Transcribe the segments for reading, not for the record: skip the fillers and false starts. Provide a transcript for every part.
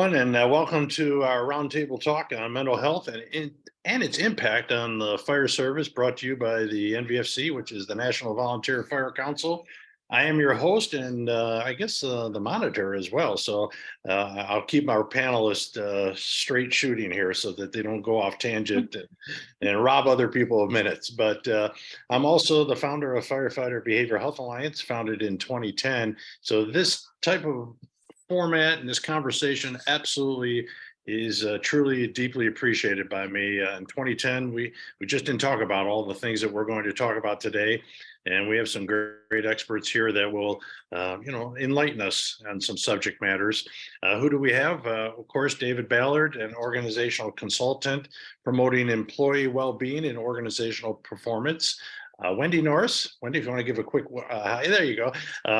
everyone, and welcome to our roundtable talk on mental health and its impact on the fire service, brought to you by the NVFC, which is the National Volunteer Fire Council. I am your host and I guess the monitor as well. So I'll keep our panelists straight shooting here so that they don't go off tangent and rob other people of minutes. But I'm also the founder of Firefighter Behavioral Health Alliance, founded in 2010. So this type of format and this conversation absolutely is truly deeply appreciated by me. In 2010, we just didn't talk about all the things that we're going to talk about today, and we have some great experts here that will, enlighten us on some subject matters. Who do we have? Of course, David Ballard, an organizational consultant promoting employee well-being and organizational performance. Wendy Norris. Wendy, if you want to give a quick hi, there you go.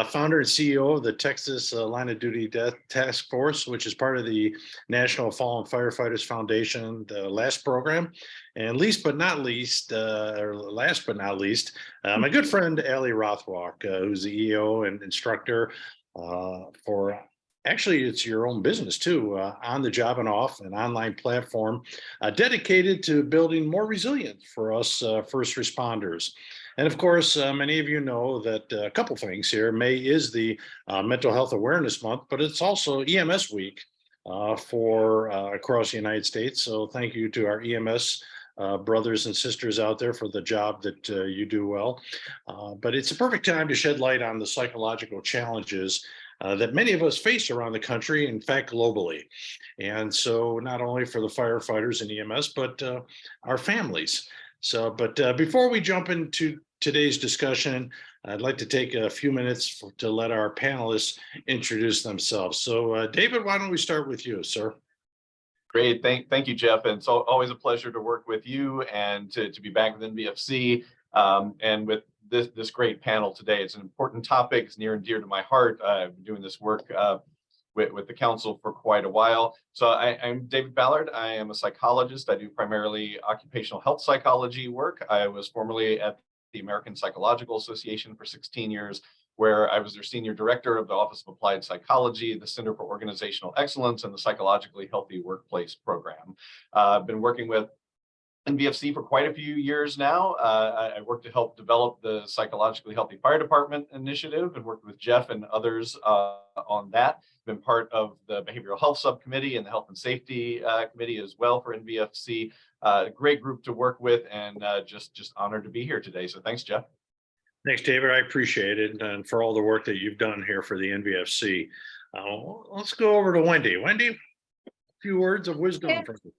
Founder and CEO of the Texas Line of Duty Death Task Force, which is part of the National Fallen Firefighters Foundation, the last program. And last but not least, my good friend, Allie Rothwalk, who's the EO and instructor for, actually, it's your own business too, On the Job and Off, an online platform dedicated to building more resilience for us first responders. And of course, many of you know that a couple things here. May is the Mental Health Awareness Month, but it's also EMS Week for across the United States. So thank you to our EMS brothers and sisters out there for the job that you do well. But it's a perfect time to shed light on the psychological challenges that many of us face around the country, in fact, globally. And so not only for the firefighters and EMS, but our families. So, but before we jump into today's discussion, I'd like to take a few minutes to let our panelists introduce themselves. So David, why don't we start with you, sir? Great, thank you, Jeff. And it's always a pleasure to work with you and to be back with NVFC and with this great panel today. It's an important topic. It's near and dear to my heart. I've been doing this work with the council for quite a while. So I'm David Ballard. I am a psychologist. I do primarily occupational health psychology work. I was formerly at the American Psychological Association for 16 years, where I was their senior director of the Office of Applied Psychology, the Center for Organizational Excellence, and the Psychologically Healthy Workplace program. I've been working with NVFC for quite a few years now. I worked to help develop the Psychologically Healthy Fire Department initiative and worked with Jeff and others on that. Been part of the Behavioral Health Subcommittee and the Health and Safety Committee as well for NVFC. Great group to work with, and just honored to be here today. So thanks, Jeff. Thanks, David. I appreciate it, and for all the work that you've done here for the NVFC. Let's go over to Wendy. Wendy, a few words of wisdom from you.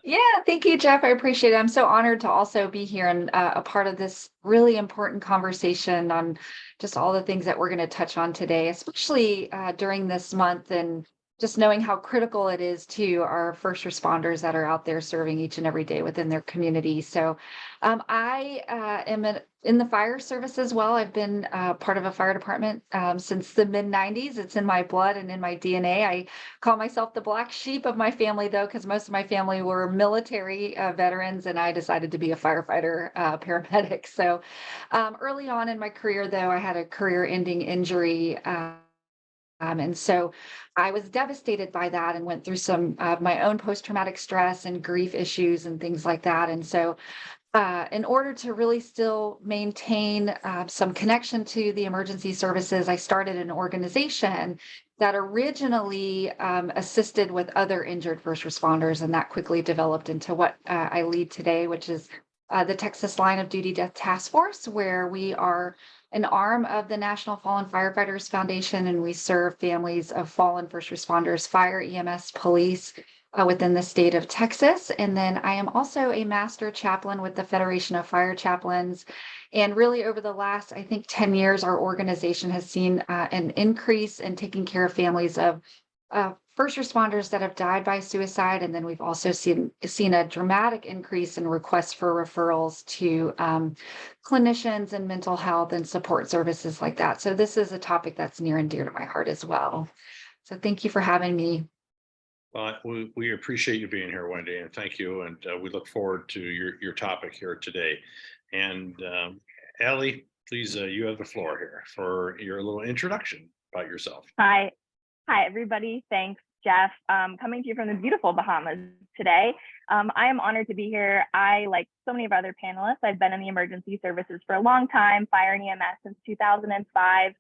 Yeah, thank you, Jeff. I appreciate it. I'm so honored to also be here and a part of this really important conversation on just all the things that we're going to touch on today, especially during this month, and just knowing how critical it is to our first responders that are out there serving each and every day within their community. So I am in the fire service as well. I've been part of a fire department since the mid-90s. It's in my blood and in my DNA. I call myself the black sheep of my family, though, because most of my family were military veterans, and I decided to be a firefighter paramedic. So early on in my career, though, I had a career-ending injury. And so I was devastated by that and went through some of my own post-traumatic stress and grief issues and things like that. And so in order to really still maintain some connection to the emergency services, I started an organization that originally assisted with other injured first responders, and that quickly developed into what I lead today, which is the Texas Line of Duty Death Task Force, where we are an arm of the National Fallen Firefighters Foundation, and we serve families of fallen first responders, fire, EMS, police within the state of Texas. And then I am also a master chaplain with the Federation of Fire Chaplains. And really over the last, I think, 10 years, our organization has seen an increase in taking care of families of first responders that have died by suicide. And then we've also seen a dramatic increase in requests for referrals to clinicians and mental health and support services like that. So this is a topic that's near and dear to my heart as well. So thank you for having me. Well, we appreciate you being here, Wendy, and thank you. And we look forward to your topic here today. And Allie, please, you have the floor here for your little introduction about yourself. Hi, everybody. Thanks, Jeff, coming to you from the beautiful Bahamas today. I am honored to be here. I, like so many of our other panelists, I've been in the emergency services for a long time, fire and EMS since 2005.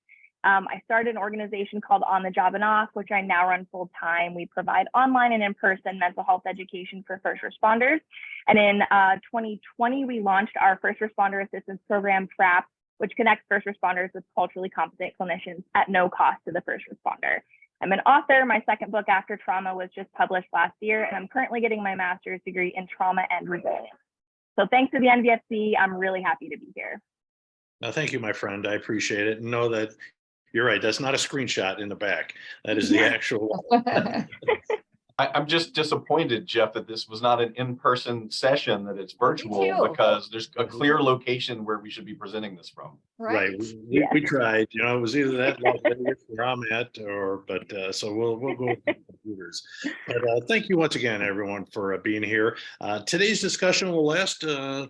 I started an organization called On the Job and Off, which I now run full time. We provide online and in-person mental health education for first responders. And in 2020, we launched our First Responder Assistance Program, FRAP, which connects first responders with culturally competent clinicians at no cost to the first responder. I'm an author. My second book, After Trauma, was just published last year, and I'm currently getting my master's degree in trauma and resilience. So thanks to the NVFC, I'm really happy to be here. No, thank you, my friend. I appreciate it. And know that you're right. That's not a screenshot in the back. That is the actual. I'm just disappointed, Jeff, that this was not an in-person session, that it's virtual, too. because there's a clear location where we should be presenting this from. Right. We tried, you know, it was either that Las Vegas where I'm at, but so we'll go with the computers. But thank you once again, everyone, for being here. Today's discussion will last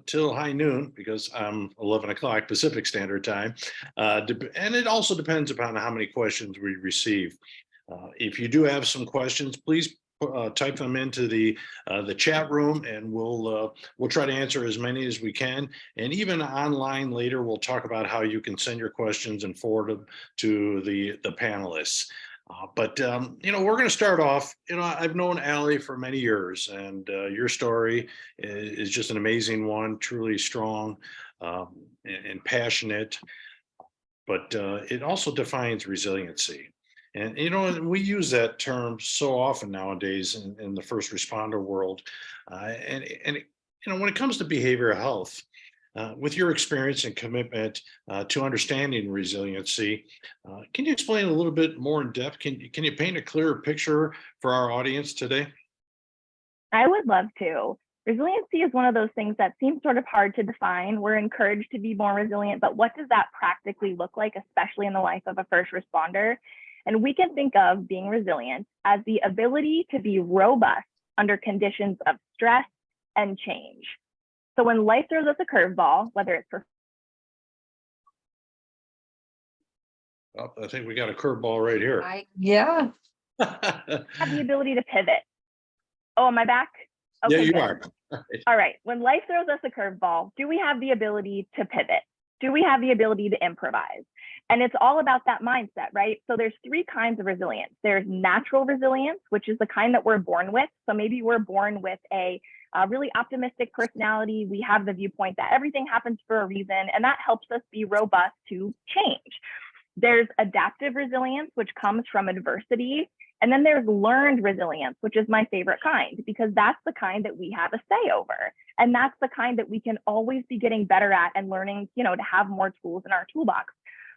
till high noon, because I'm 11 o'clock Pacific Standard Time. And it also depends upon how many questions we receive. If you do have some questions, please type them into the chat room, and we'll try to answer as many as we can. And even online later, we'll talk about how you can send your questions and forward them to the panelists. But you know, we're going to start off. You know, I've known Allie for many years, and your story is just an amazing one, truly strong and passionate. But it also defines resiliency. And, you know, we use that term so often nowadays in the first responder world. And, you know, when it comes to behavioral health, with your experience and commitment to understanding resiliency, can you explain a little bit more in depth? Can you paint a clearer picture for our audience today? I would love to. Resiliency is one of those things that seems sort of hard to define. We're encouraged to be more resilient, but what does that practically look like, especially in the life of a first responder? And we can think of being resilient as the ability to be robust under conditions of stress and change. So when life throws us a curveball, whether it's for I think we got a curveball right here. Yeah. have the ability to pivot. Oh, am I back? Okay, yeah, you good. are. All right. When life throws us a curveball, do we have the ability to pivot? Do we have the ability to improvise? And it's all about that mindset, right? So there's three kinds of resilience. There's natural resilience, which is the kind that we're born with. So maybe we're born with a really optimistic personality. We have the viewpoint that everything happens for a reason, and that helps us be robust to change. There's adaptive resilience, which comes from adversity. And then there's learned resilience, which is my favorite kind, because that's the kind that we have a say over. And that's the kind that we can always be getting better at and learning, you know, to have more tools in our toolbox.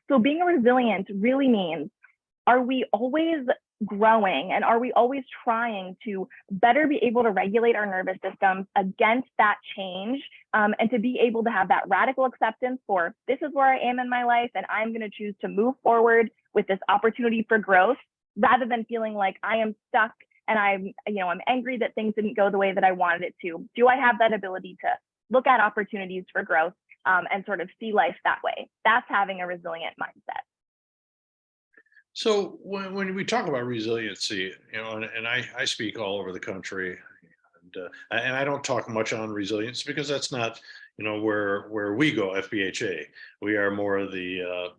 So being resilient really means, are we always growing, and are we always trying to better be able to regulate our nervous systems against that change, and to be able to have that radical acceptance for, this is where I am in my life, and I'm going to choose to move forward with this opportunity for growth, rather than feeling like I am stuck and I'm angry that things didn't go the way that I wanted it to. Do I have that ability to look at opportunities for growth and sort of see life that way? That's having a resilient mindset. So when we talk about resiliency, you know, and I speak all over the country, and I don't talk much on resilience because that's not, you know, where we go, FBHA. We are more of the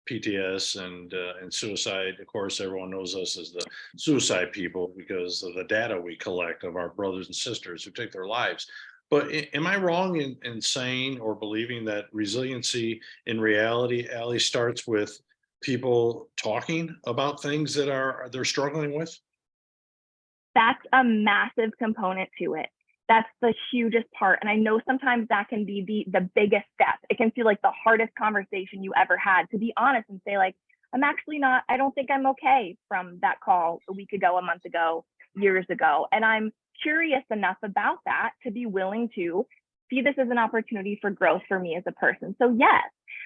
PTS and suicide. Of course, everyone knows us as the suicide people because of the data we collect of our brothers and sisters who take their lives. But am I wrong in saying or believing that resiliency in reality, Allie, starts with people talking about things that they're struggling with? That's a massive component to it. That's the hugest part. And I know sometimes that can be the biggest step. It can feel like the hardest conversation you ever had, to be honest and say, like, I don't think I'm okay from that call a week ago, a month ago, years ago. And I'm curious enough about that to be willing to see this as an opportunity for growth for me as a person. So yes,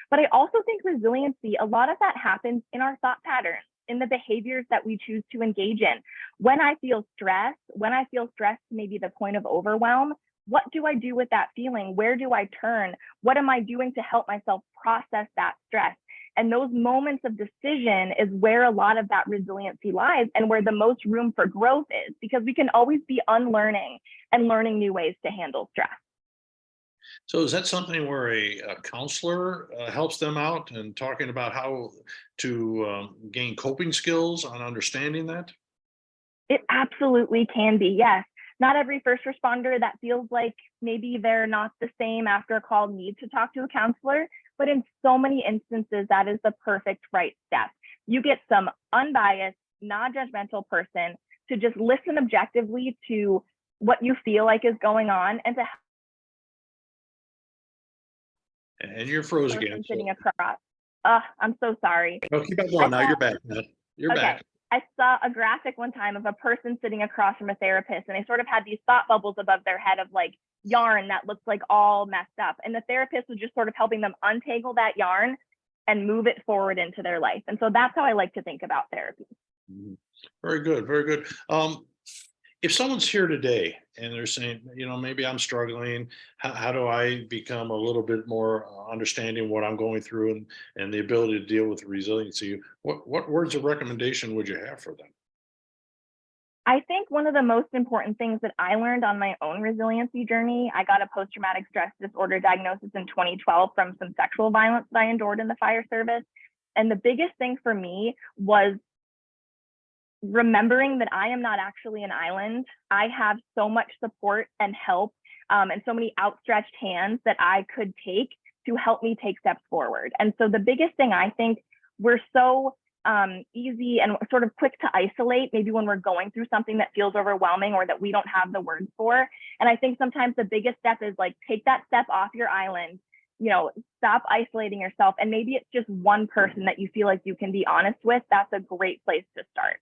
but I also think resiliency, a lot of that happens in our thought patterns, in the behaviors that we choose to engage in. When I feel stressed to maybe the point of overwhelm, what do I do with that feeling? Where do I turn? What am I doing to help myself process that stress? And those moments of decision is where a lot of that resiliency lies and where the most room for growth is, because we can always be unlearning and learning new ways to handle stress. So is that something where a counselor helps them out and talking about how to gain coping skills on understanding that? It absolutely can be, yes. Not every first responder that feels like maybe they're not the same after a call needs to talk to a counselor, but in so many instances, that is the perfect right step. You get some unbiased, non-judgmental person to just listen objectively to what you feel like is going on and to And you're froze again. person sitting across. I'm so sorry. No, keep on going. Now saw, you're back, man. You're okay. back. I saw a graphic one time of a person sitting across from a therapist, and they sort of had these thought bubbles above their head of like yarn that looked like all messed up. And the therapist was just sort of helping them untangle that yarn and move it forward into their life. And so that's how I like to think about therapy. Mhm. Very good, very good. If someone's here today and they're saying, maybe I'm struggling, how do I become a little bit more understanding what I'm going through and the ability to deal with resiliency? What words of recommendation would you have for them? I think one of the most important things that I learned on my own resiliency journey, I got a post-traumatic stress disorder diagnosis in 2012 from some sexual violence that I endured in the fire service. And the biggest thing for me was remembering that I am not actually an island. I have so much support and help and so many outstretched hands that I could take to help me take steps forward. And so the biggest thing, I think, we're so easy and sort of quick to isolate, maybe when we're going through something that feels overwhelming or that we don't have the words for. And I think sometimes the biggest step is like, take that step off your island, stop isolating yourself. And maybe it's just one person that you feel like you can be honest with. That's a great place to start.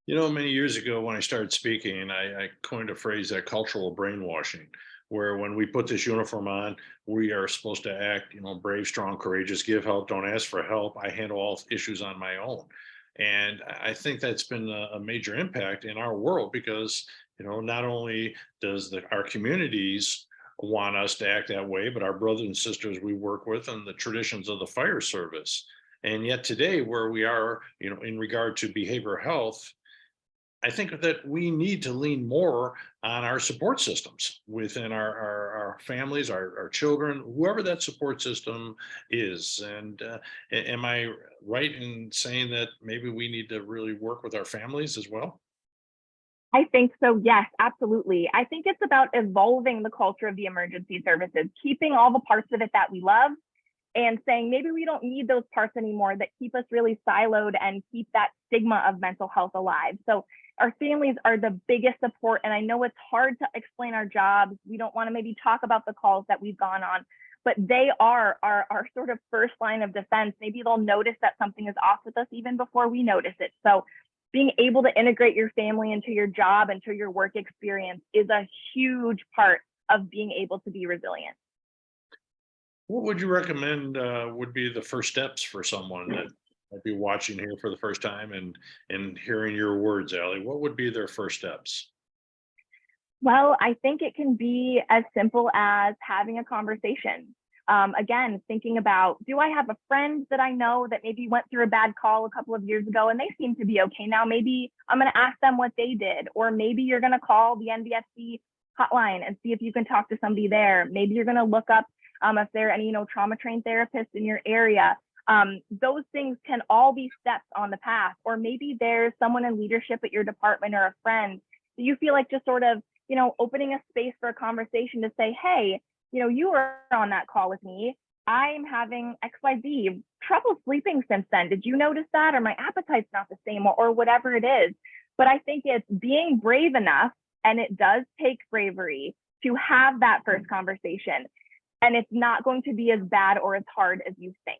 Many years ago when I started speaking, I coined a phrase that cultural brainwashing, where when we put this uniform on, we are supposed to act, brave, strong, courageous, give help, don't ask for help. I handle all issues on my own. And I think that's been a major impact in our world because, not only does our communities want us to act that way, but our brothers and sisters we work with and the traditions of the fire service. And yet today, where we are, in regard to behavioral health, I think that we need to lean more on our support systems within our families, our children, whoever that support system is. And am I right in saying that maybe we need to really work with our families as well? I think so. Yes, absolutely. I think it's about evolving the culture of the emergency services, keeping all the parts of it that we love and saying maybe we don't need those parts anymore that keep us really siloed and keep that stigma of mental health alive. So our families are the biggest support. And I know it's hard to explain our jobs. We don't want to maybe talk about the calls that we've gone on, but they are our sort of first line of defense. Maybe they'll notice that something is off with us even before we notice it. So being able to integrate your family into your job, into your work experience is a huge part of being able to be resilient. What would you recommend would be the first steps for someone that might be watching here for the first time and hearing your words, Allie? What would be their first steps? Well, I think it can be as simple as having a conversation. Again, thinking about, do I have a friend that I know that maybe went through a bad call a couple of years ago and they seem to be okay now? Maybe I'm going to ask them what they did, or maybe you're going to call the NVFC hotline and see if you can talk to somebody there. Maybe you're going to look up if there are any, trauma trained therapists in your area. Those things can all be steps on the path. Or maybe there's someone in leadership at your department or a friend that you feel like just sort of, opening a space for a conversation to say, hey, you were on that call with me. I'm having XYZ trouble sleeping since then. Did you notice that? Or my appetite's not the same, or whatever it is. But I think it's being brave enough, and it does take bravery to have that first conversation. And it's not going to be as bad or as hard as you think.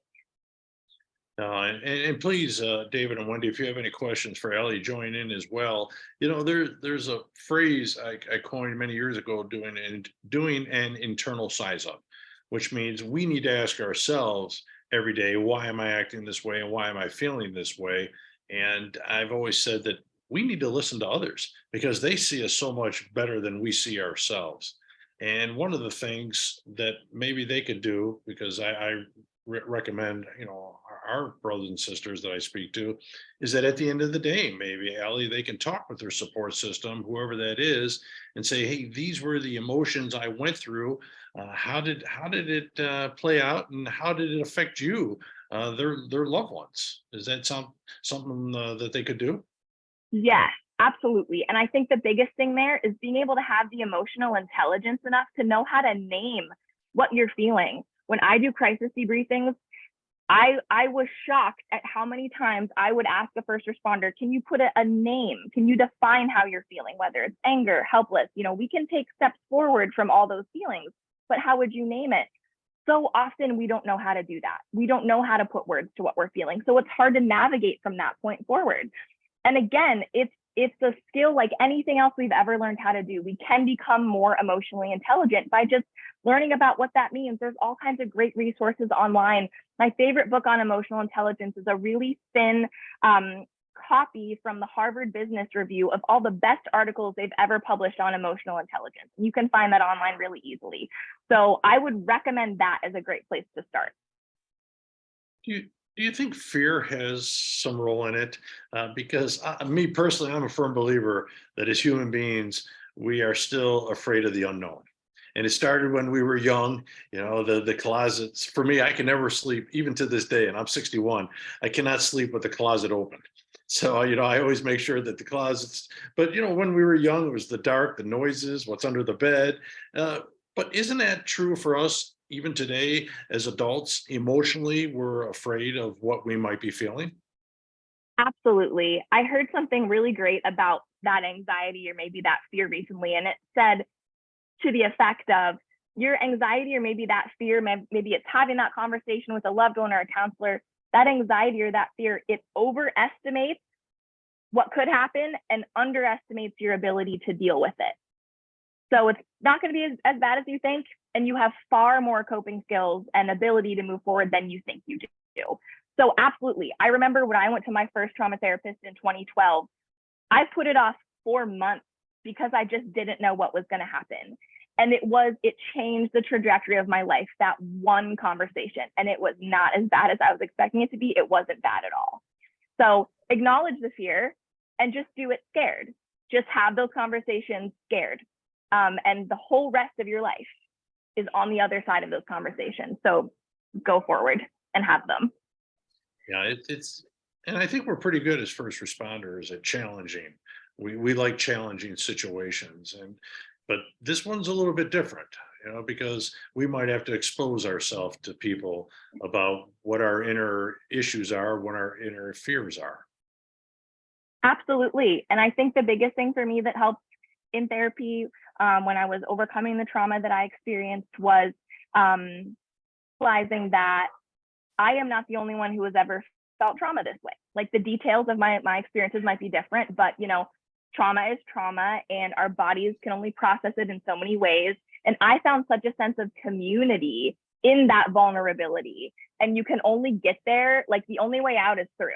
And please, David and Wendy, if you have any questions for Ellie, join in as well. There's a phrase I coined many years ago, doing an internal size up, which means we need to ask ourselves every day, why am I acting this way and why am I feeling this way? And I've always said that we need to listen to others because they see us so much better than we see ourselves. And one of the things that maybe they could do, because I recommend, our brothers and sisters that I speak to, is that at the end of the day, maybe Allie, they can talk with their support system, whoever that is, and say, hey, these were the emotions I went through. How did it play out, and how did it affect you, their loved ones? Is that something that they could do? Yes, absolutely. And I think the biggest thing there is being able to have the emotional intelligence enough to know how to name what you're feeling. When I do crisis debriefings, I was shocked at how many times I would ask a first responder, can you put a name? Can you define how you're feeling, whether it's anger, helpless? We can take steps forward from all those feelings, but how would you name it? So often we don't know how to do that. We don't know how to put words to what we're feeling. So it's hard to navigate from that point forward. And again, it's a skill like anything else we've ever learned how to do. We can become more emotionally intelligent by just learning about what that means. There's all kinds of great resources online. My favorite book on emotional intelligence is a really thin copy from the Harvard Business Review of all the best articles they've ever published on emotional intelligence. You can find that online really easily. So I would recommend that as a great place to start. Do you think fear has some role in it? Because me personally, I'm a firm believer that as human beings, we are still afraid of the unknown. And it started when we were young. The closets. For me, I can never sleep, even to this day, and I'm 61. I cannot sleep with the closet open. So, I always make sure that the closets. But when we were young, it was the dark, the noises, what's under the bed. But isn't that true for us? Even today, as adults, emotionally, we're afraid of what we might be feeling. Absolutely. I heard something really great about that anxiety or maybe that fear recently, and it said to the effect of your anxiety or maybe that fear, maybe it's having that conversation with a loved one or a counselor, that anxiety or that fear, it overestimates what could happen and underestimates your ability to deal with it. So it's not going to be as bad as you think, and you have far more coping skills and ability to move forward than you think you do. So absolutely. I remember when I went to my first trauma therapist in 2012, I put it off 4 months because I just didn't know what was going to happen. And it changed the trajectory of my life, that one conversation. And it was not as bad as I was expecting it to be. It wasn't bad at all. So acknowledge the fear and just do it scared. Just have those conversations scared. And the whole rest of your life is on the other side of those conversations. So go forward and have them. Yeah, and I think we're pretty good as first responders at challenging. We like challenging situations, but this one's a little bit different, because we might have to expose ourselves to people about what our inner issues are, what our inner fears are. Absolutely. And I think the biggest thing for me that helped in therapy when I was overcoming the trauma that I experienced was realizing that I am not the only one who has ever felt trauma this way. Like the details of my experiences might be different, but trauma is trauma and our bodies can only process it in so many ways. And I found such a sense of community in that vulnerability. And you can only get there, like the only way out is through.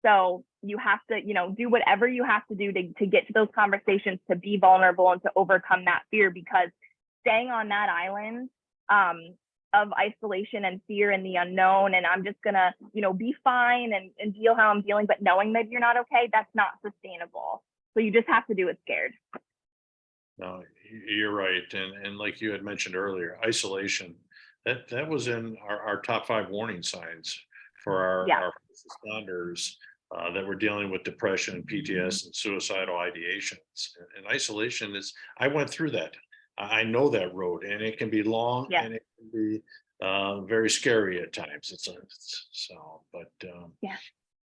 So you have to, do whatever you have to do to get to those conversations, to be vulnerable and to overcome that fear, because staying on that island of isolation and fear and the unknown, and I'm just gonna, be fine and deal how I'm dealing, but knowing that you're not okay, that's not sustainable. So you just have to do it scared. No, you're right. And like you had mentioned earlier, isolation, that was in our top 5 warning signs for our first responders that were dealing with depression, PTS, and suicidal ideations. And isolation I went through that. I know that road, and it can be long, and it can be very scary at times. Yeah.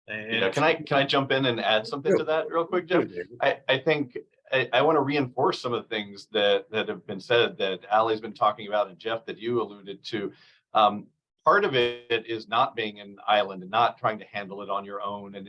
And can I jump in and add something to that real quick, Jeff? I think I want to reinforce some of the things that have been said, that Allie's been talking about, and Jeff, that you alluded to. Part of it is not being an island and not trying to handle it on your own. And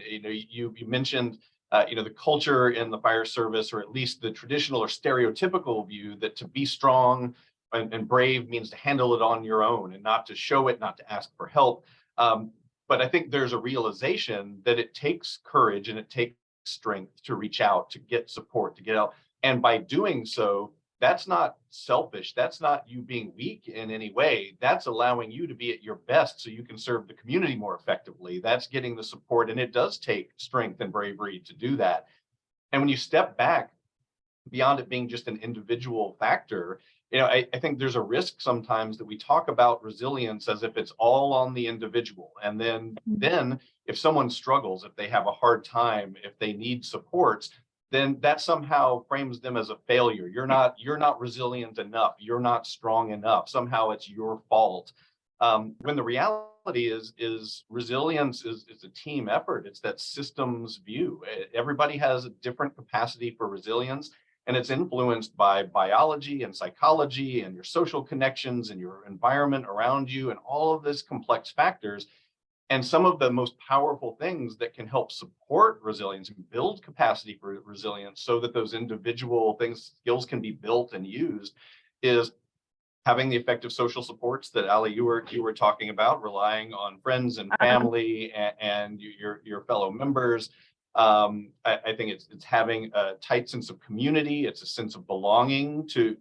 you mentioned the culture in the fire service, or at least the traditional or stereotypical view that to be strong and brave means to handle it on your own and not to show it, not to ask for help. But I think there's a realization that it takes courage and it takes strength to reach out, to get support, to get out. And by doing so, that's not selfish. That's not you being weak in any way. That's allowing you to be at your best so you can serve the community more effectively. That's getting the support. And it does take strength and bravery to do that. And when you step back beyond it being just an individual factor, I think there's a risk sometimes that we talk about resilience as if it's all on the individual. And then if someone struggles, if they have a hard time, if they need supports, then that somehow frames them as a failure. You're not resilient enough. You're not strong enough. Somehow it's your fault. When the reality is resilience is a team effort. It's that systems view. Everybody has a different capacity for resilience, and it's influenced by biology and psychology and your social connections and your environment around you and all of these complex factors. And some of the most powerful things that can help support resilience and build capacity for resilience so that those individual skills can be built and used is having the effective social supports that Ali, you were talking about, relying on friends and family and your fellow members. I think it's having a tight sense of community. It's a sense of belonging to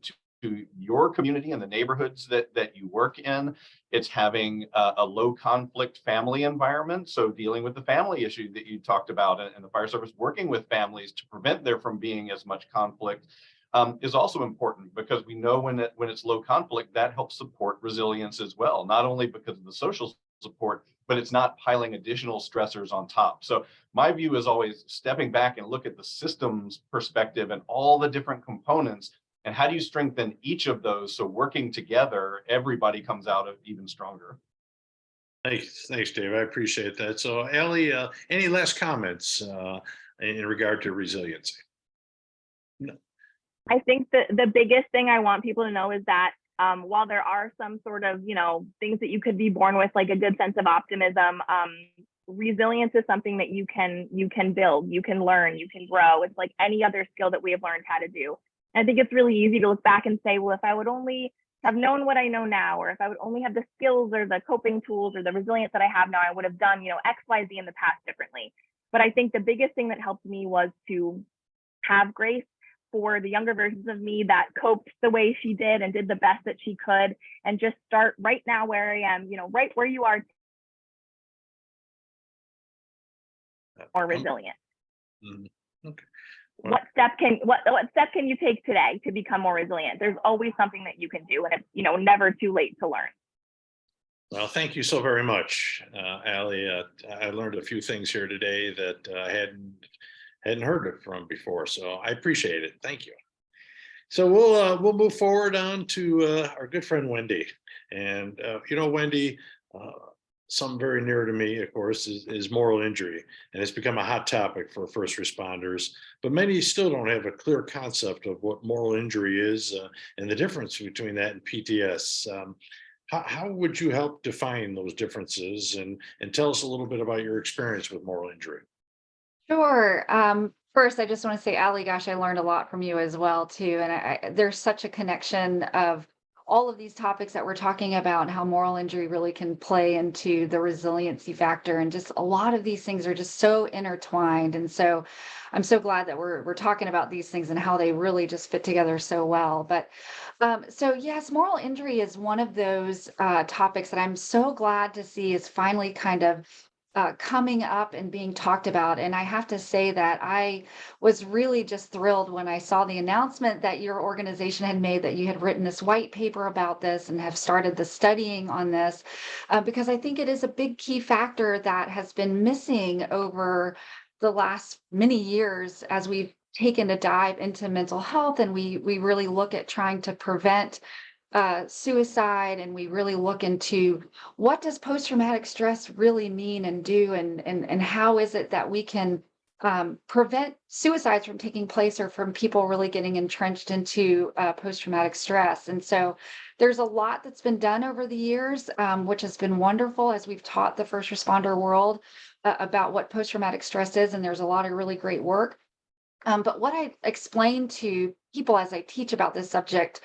your community and the neighborhoods that you work in. It's having a low conflict family environment. So dealing with the family issue that you talked about, and the fire service working with families to prevent there from being as much conflict is also important, because we know when it's low conflict, that helps support resilience as well, not only because of the social support, but it's not piling additional stressors on top. So my view is always stepping back and look at the systems perspective and all the different components, and how do you strengthen each of those so working together, everybody comes out of even stronger. Thanks, Dave. I appreciate that. So, Allie, any last comments in regard to resiliency? No. I think that the biggest thing I want people to know is that while there are some sort of, things that you could be born with, like a good sense of optimism, resilience is something that you can build, you can learn, you can grow. It's like any other skill that we have learned how to do. And I think it's really easy to look back and say, well, if I would only have known what I know now, or if I would only have the skills or the coping tools or the resilience that I have now, I would have done, X, Y, Z in the past differently. But I think the biggest thing that helped me was to have grace for the younger versions of me that coped the way she did and did the best that she could, and just start right now where I am, right where you are, more resilient. Okay. What step can you take today to become more resilient? There's always something that you can do, and it's never too late to learn. Well, thank you so very much, Allie. I learned a few things here today that I hadn't heard it from before, so I appreciate it. Thank you. So we'll move forward on to our good friend Wendy, and Wendy, something very near to me, of course, is moral injury, and it's become a hot topic for first responders. But many still don't have a clear concept of what moral injury is and the difference between that and PTS. How would you help define those differences and tell us a little bit about your experience with moral injury? Sure. First, I just want to say, Allie, gosh, I learned a lot from you as well, too. And there's such a connection of all of these topics that we're talking about, and how moral injury really can play into the resiliency factor. And just a lot of these things are just so intertwined. And so I'm so glad that we're talking about these things and how they really just fit together so well. But so yes, moral injury is one of those topics that I'm so glad to see is finally kind of coming up and being talked about. And I have to say that I was really just thrilled when I saw the announcement that your organization had made, that you had written this white paper about this and have started the studying on this, because I think it is a big key factor that has been missing over the last many years as we've taken a dive into mental health, and we really look at trying to prevent suicide, and we really look into what does post-traumatic stress really mean and do, and how is it that we can prevent suicides from taking place, or from people really getting entrenched into post-traumatic stress. And so there's a lot that's been done over the years, which has been wonderful as we've taught the first responder world about what post-traumatic stress is, and there's a lot of really great work. But what I explain to people as I teach about this subject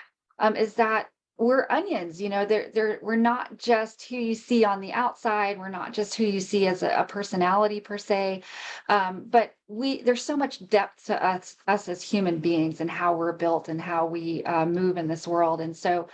is that we're onions, we're not just who you see on the outside. We're not just who you see as a personality per se. But there's so much depth to us as human beings and how we're built and how we move in this world. And so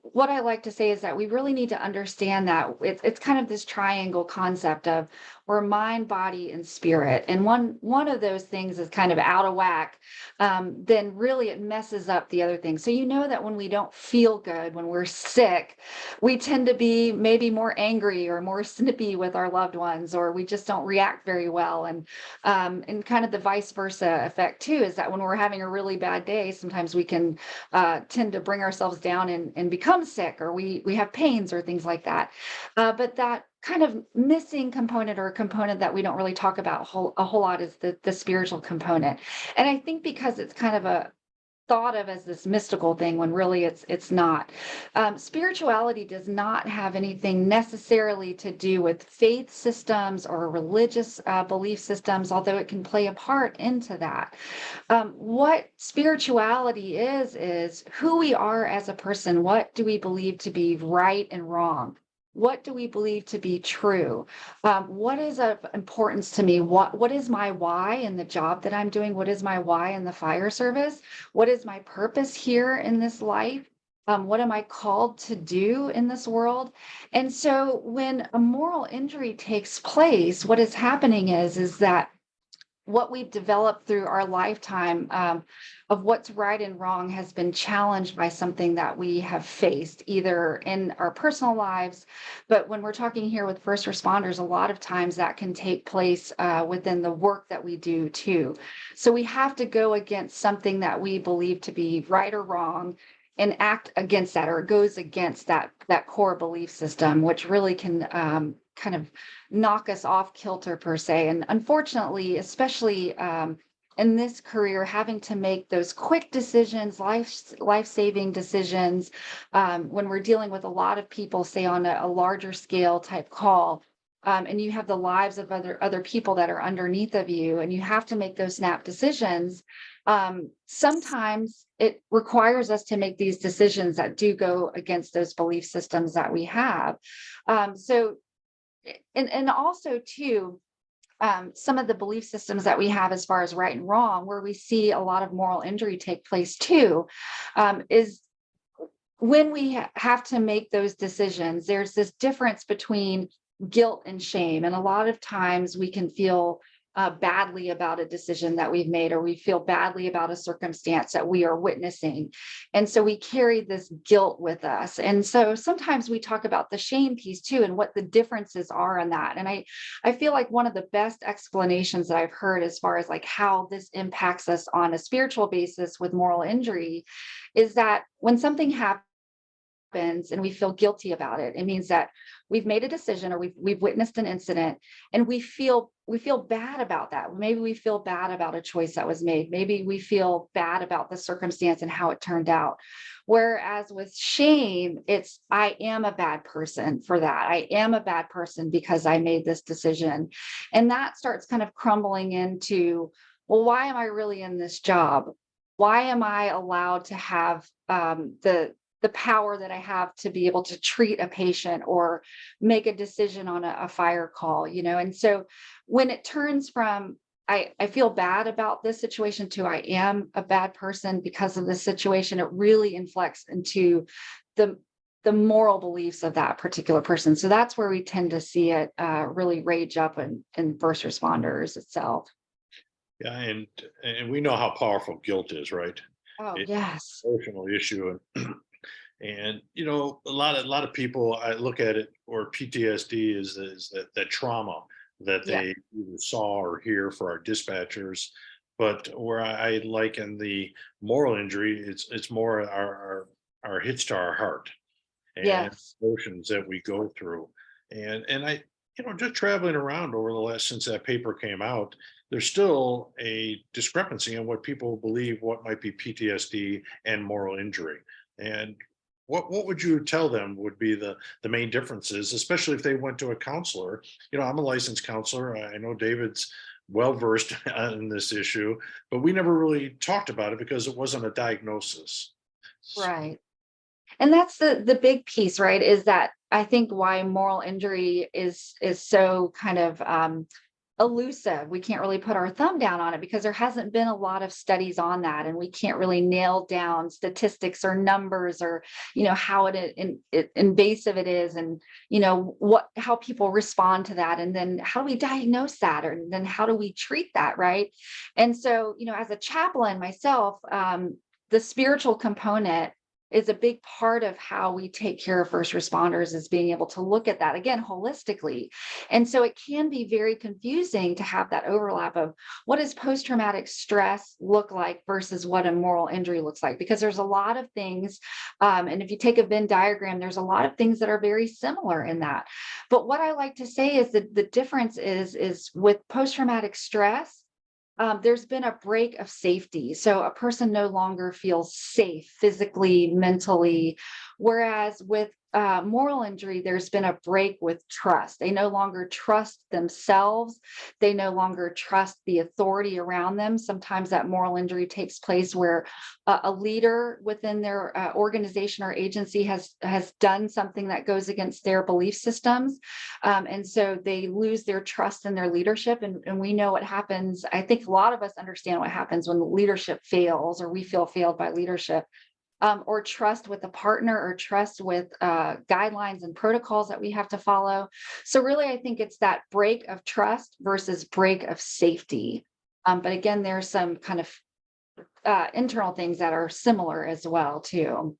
what I like to say is that we really need to understand that it's kind of this triangle concept of we're mind, body, and spirit. And one of those things is kind of out of whack, then really it messes up the other things. So you know that when we don't feel good, when we're sick, we tend to be maybe more angry or more snippy with our loved ones, or we just don't react very well. And kind of the vice versa effect too is that when we're having a really bad day, sometimes we can tend to bring ourselves down and become sick, or we have pains or things like that. But that kind of missing component, or a component that we don't really talk about a whole lot, is the spiritual component. And I think because it's kind of a thought of as this mystical thing when really it's not. Spirituality does not have anything necessarily to do with faith systems or religious belief systems, although it can play a part into that. What spirituality is who we are as a person. What do we believe to be right and wrong? What do we believe to be true? What is of importance to me? What is my why in the job that I'm doing? What is my why in the fire service? What is my purpose here in this life? What am I called to do in this world? And so when a moral injury takes place, what is happening is that what we've developed through our lifetime of what's right and wrong has been challenged by something that we have faced either in our personal lives. But when we're talking here with first responders, a lot of times that can take place within the work that we do too. So we have to go against something that we believe to be right or wrong and act against that, or it goes against that core belief system, which really can kind of knock us off kilter per se. And unfortunately, especially in this career, having to make those quick decisions, life-saving decisions, when we're dealing with a lot of people, say on a larger scale type call, and you have the lives of other people that are underneath of you, and you have to make those snap decisions. Sometimes it requires us to make these decisions that do go against those belief systems that we have. And also too, some of the belief systems that we have as far as right and wrong, where we see a lot of moral injury take place too, is when we have to make those decisions. There's this difference between guilt and shame, and a lot of times we can feel badly about a decision that we've made, or we feel badly about a circumstance that we are witnessing. And so we carry this guilt with us. And so sometimes we talk about the shame piece too, and what the differences are in that. And I feel like one of the best explanations that I've heard as far as like how this impacts us on a spiritual basis with moral injury is that when something happens and we feel guilty about it, it means that we've made a decision, or we've witnessed an incident, and we feel bad about that. Maybe we feel bad about a choice that was made. Maybe we feel bad about the circumstance and how it turned out. Whereas with shame, it's I am a bad person for that. I am a bad person because I made this decision. And that starts kind of crumbling into, well, why am I really in this job? Why am I allowed to have the power that I have to be able to treat a patient or make a decision on a fire call, And so when it turns from, I feel bad about this situation to I am a bad person because of this situation, it really inflects into the moral beliefs of that particular person. So that's where we tend to see it really rage up in first responders itself. Yeah, and we know how powerful guilt is, right? Oh, It's yes. an emotional issue. And a lot of people, I look at it, or PTSD is that trauma that Yeah. they either saw or hear for our dispatchers. But where I liken the moral injury, it's more our hits to our heart and Yes. emotions that we go through. And I, just traveling around over the last, since that paper came out, there's still a discrepancy in what people believe what might be PTSD and moral injury. And what would you tell them would be the main differences, especially if they went to a counselor? I'm a licensed counselor. I know David's well versed in this issue, but we never really talked about it because it wasn't a diagnosis. Right. And that's the big piece, right? Is that I think why moral injury is so kind of elusive. We can't really put our thumb down on it because there hasn't been a lot of studies on that, and we can't really nail down statistics or numbers or, how invasive it is, and how people respond to that, and then how do we diagnose that, or then how do we treat that, right? And so, as a chaplain myself, the spiritual component is a big part of how we take care of first responders, is being able to look at that again holistically. And so it can be very confusing to have that overlap of what does post-traumatic stress look like versus what a moral injury looks like, because there's a lot of things, and if you take a Venn diagram, there's a lot of things that are very similar in that. But what I like to say is that the difference is with post-traumatic stress, there's been a break of safety. So a person no longer feels safe physically, mentally, whereas with moral injury, there's been a break with trust. They no longer trust themselves. They no longer trust the authority around them. Sometimes that moral injury takes place where a leader within their organization or agency has done something that goes against their belief systems. And so they lose their trust in their leadership. And we know what happens. I think a lot of us understand what happens when leadership fails, or we feel failed by leadership. Or trust with a partner, or trust with guidelines and protocols that we have to follow. So really, I think it's that break of trust versus break of safety. But again, there's some kind of internal things that are similar as well, too.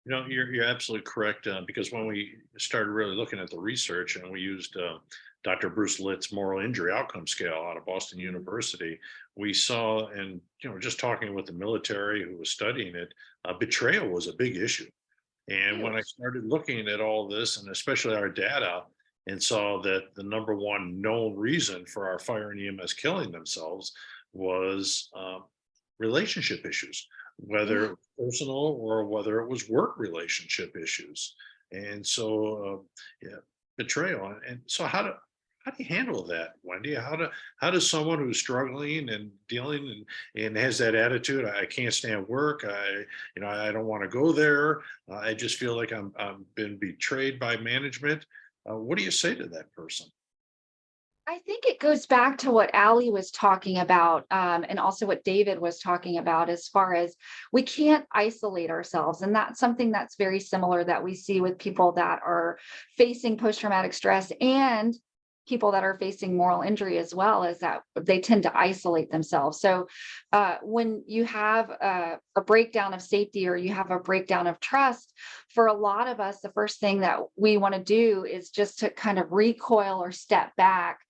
You're absolutely correct, because when we started really looking at the research, and we used Dr. Bruce Litt's moral injury outcome scale out of Boston University, we saw, and just talking with the military who was studying it, betrayal was a big issue. And when I started looking at all this, and especially our data, and saw that the number one known reason for our fire and EMS killing themselves was relationship issues, whether it was personal or whether it was work relationship issues. And so, betrayal. And so, how do you handle that, Wendy? How does someone who's struggling and dealing and has that attitude, I can't stand work, I don't want to go there, I just feel like I'm been betrayed by management. What do you say to that person? I think it goes back to what Allie was talking about, and also what David was talking about, as far as we can't isolate ourselves. And that's something that's very similar that we see with people that are facing post-traumatic stress, and people that are facing moral injury as well, is that they tend to isolate themselves. So when you have a breakdown of safety, or you have a breakdown of trust, for a lot of us, the first thing that we want to do is just to kind of recoil or step back,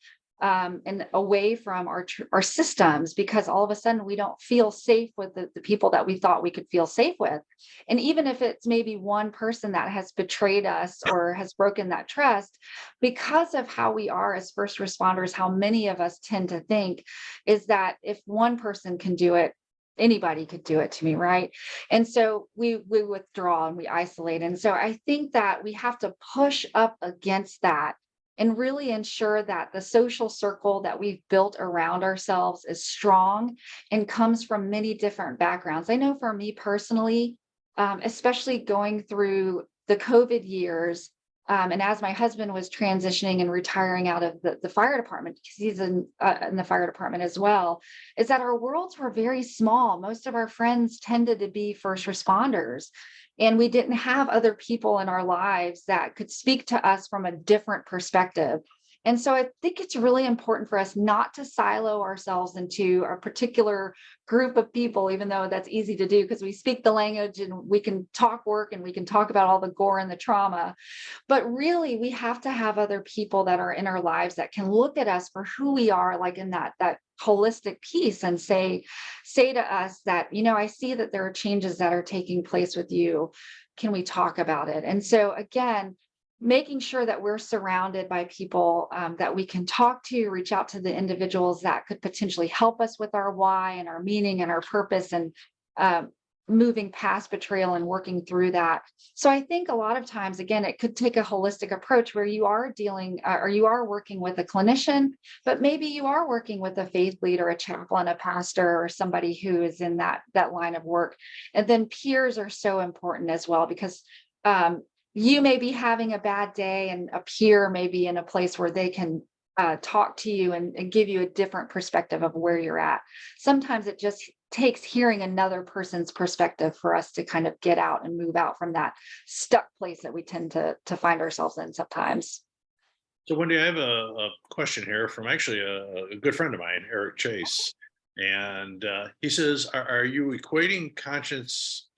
and away from our systems, because all of a sudden we don't feel safe with the people that we thought we could feel safe with. And even if it's maybe one person that has betrayed us or has broken that trust, because of how we are as first responders, how many of us tend to think is that if one person can do it, anybody could do it to me, right? And so we withdraw and we isolate. And so I think that we have to push up against that and really ensure that the social circle that we've built around ourselves is strong and comes from many different backgrounds. I know for me personally, especially going through the COVID years, and as my husband was transitioning and retiring out of the fire department, because he's in the fire department as well, is that our worlds were very small. Most of our friends tended to be first responders, and we didn't have other people in our lives that could speak to us from a different perspective. And so I think it's really important for us not to silo ourselves into a particular group of people, even though that's easy to do because we speak the language and we can talk work and we can talk about all the gore and the trauma. But really, we have to have other people that are in our lives that can look at us for who we are, like in that holistic piece, and say to us that, I see that there are changes that are taking place with you. Can we talk about it? And so again, making sure that we're surrounded by people that we can talk to, reach out to the individuals that could potentially help us with our why and our meaning and our purpose, and moving past betrayal and working through that. So I think a lot of times, again, it could take a holistic approach where you are dealing or you are working with a clinician, but maybe you are working with a faith leader, a chaplain, a pastor, or somebody who is in that line of work. And then peers are so important as well, because you may be having a bad day and a peer may be in a place where they can talk to you and give you a different perspective of where you're at. Sometimes it just takes hearing another person's perspective for us to kind of get out and move out from that stuck place that we tend to find ourselves in sometimes. So Wendy, I have a question here from actually a good friend of mine, Eric Chase. And he says, are you equating conscience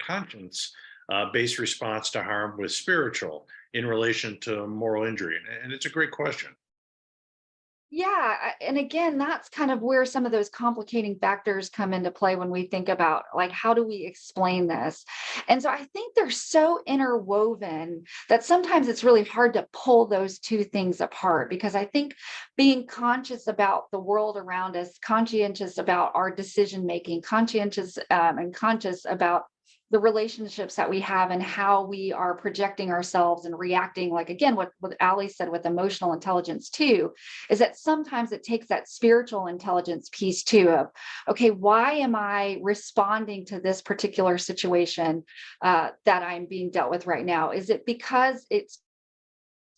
based response to harm with spiritual in relation to moral injury? And it's a great question. Yeah, and again, that's kind of where some of those complicating factors come into play when we think about like how do we explain this? And so I think they're so interwoven that sometimes it's really hard to pull those two things apart, because I think being conscious about the world around us, conscientious about our decision making, conscientious and conscious about the relationships that we have and how we are projecting ourselves and reacting, like again what Ali said with emotional intelligence too, is that sometimes it takes that spiritual intelligence piece too of, okay, why am I responding to this particular situation that I'm being dealt with right now? Is it because it's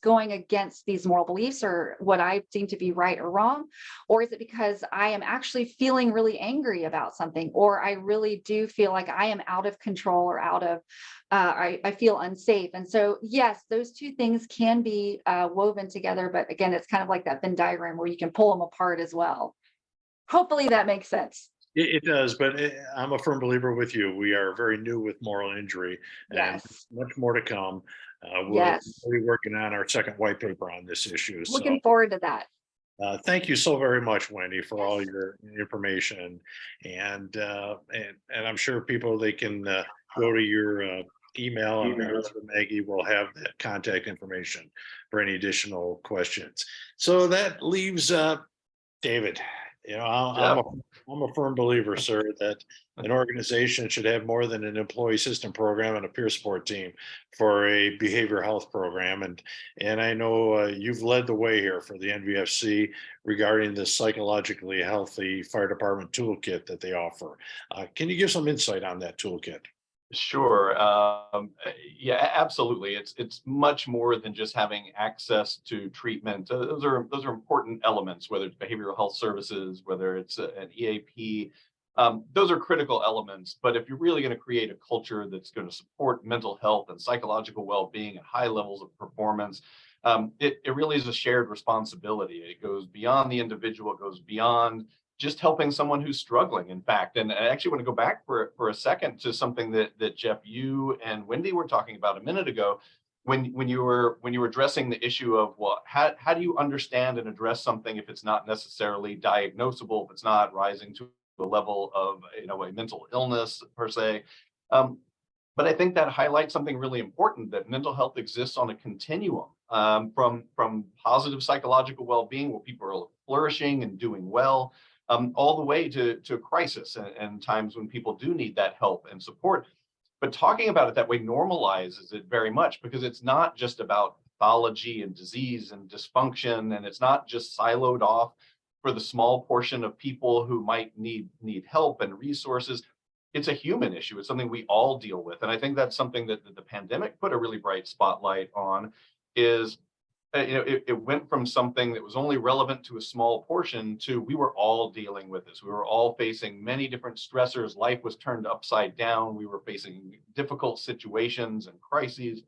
going against these moral beliefs or what I deem to be right or wrong? Or is it because I am actually feeling really angry about something, or I really do feel like I am out of control or out of, I feel unsafe? And so, yes, those two things can be woven together. But again, it's kind of like that Venn diagram where you can pull them apart as well. Hopefully that makes sense. It does, but I'm a firm believer with you. We are very new with moral injury and Yes. much more to come. Yes. We're working on our second white paper on this issue. So Looking forward to that. thank you so very much, Wendy, for all Yes. your information. And I'm sure people, they can go to your email, and Maggie will have that contact information for any additional questions. So that leaves David. You know, Jeff. I'm a firm believer, sir, that an organization should have more than an employee assistance program and a peer support team for a behavioral health program. And I know you've led the way here for the NVFC regarding the psychologically healthy fire department toolkit that they offer. Can you give some insight on that toolkit? Sure. Yeah, absolutely. It's much more than just having access to treatment. Those are important elements, whether it's behavioral health services, whether it's an EAP. Those are critical elements. But if you're really going to create a culture that's going to support mental health and psychological well-being and high levels of performance, it really is a shared responsibility. It goes beyond the individual. It goes beyond just helping someone who's struggling, in fact. And I actually want to go back for a second to something that Jeff, you and Wendy were talking about a minute ago, when you were addressing the issue of, well, how do you understand and address something if it's not necessarily diagnosable, if it's not rising to a level of a mental illness per se. But I think that highlights something really important, that mental health exists on a continuum, from positive psychological well-being, where people are flourishing and doing well, all the way to crisis and times when people do need that help and support. But talking about it that way normalizes it very much, because it's not just about pathology and disease and dysfunction, and it's not just siloed off for the small portion of people who might need help and resources. It's a human issue. It's something we all deal with. And I think that's something that the pandemic put a really bright spotlight on, is it went from something that was only relevant to a small portion to, we were all dealing with this. We were all facing many different stressors. Life was turned upside down. We were facing difficult situations and crises.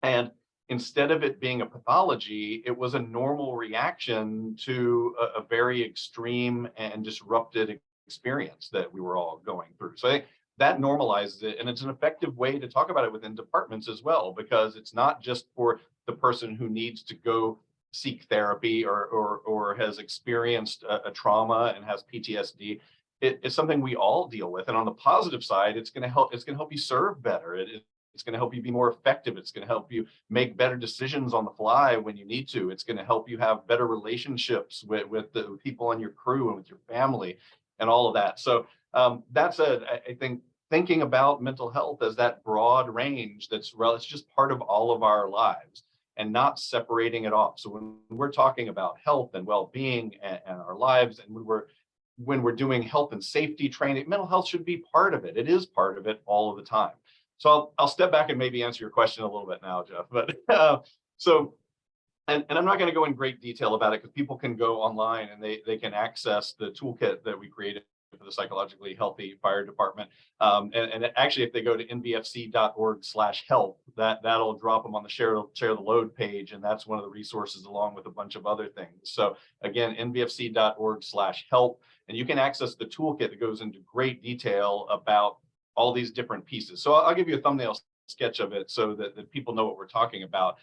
And instead of it being a pathology, it was a normal reaction to a very extreme and disrupted experience that we were all going through. So I think that normalizes it. And it's an effective way to talk about it within departments as well, because it's not just for the person who needs to go seek therapy or has experienced a trauma and has PTSD. It's something we all deal with. And on the positive side, it's going to help you serve better. It's going to help you be more effective. It's going to help you make better decisions on the fly when you need to. It's going to help you have better relationships with the people on your crew and with your family and all of that. So I think thinking about mental health as that broad range it's just part of all of our lives, and not separating it off. So when we're talking about health and well-being and our lives, and when we're doing health and safety training, mental health should be part of it. It is part of it all of the time. So I'll step back and maybe answer your question a little bit now, Jeff. But so And I'm not going to go in great detail about it because people can go online and they can access the toolkit that we created for the psychologically healthy fire department. And actually, if they go to nvfc.org/help, that'll drop them on the share the load page, and that's one of the resources along with a bunch of other things. So again, nvfc.org/help, and you can access the toolkit that goes into great detail about all these different pieces. So I'll give you a thumbnail sketch of it so that people know what we're talking about.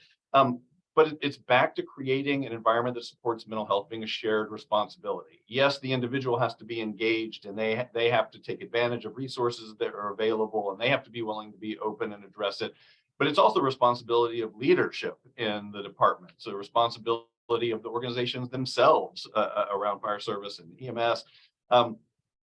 But it's back to creating an environment that supports mental health being a shared responsibility. Yes, the individual has to be engaged, and they have to take advantage of resources that are available, and they have to be willing to be open and address it. But it's also the responsibility of leadership in the department. So the responsibility of the organizations themselves around fire service and EMS. And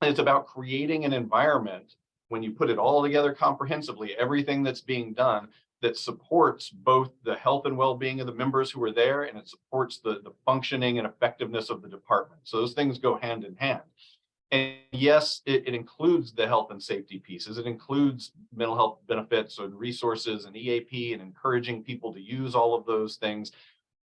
it's about creating an environment, when you put it all together comprehensively, everything that's being done, that supports both the health and well-being of the members who are there, and it supports the functioning and effectiveness of the department. So those things go hand in hand. And yes, it includes the health and safety pieces. It includes mental health benefits and resources and EAP and encouraging people to use all of those things.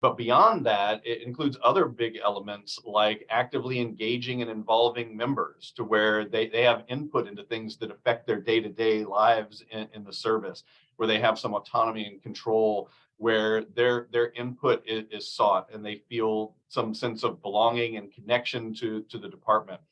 But beyond that, it includes other big elements like actively engaging and involving members to where they have input into things that affect their day-to-day lives in the service, where they have some autonomy and control, where their input is sought and they feel some sense of belonging and connection to the department.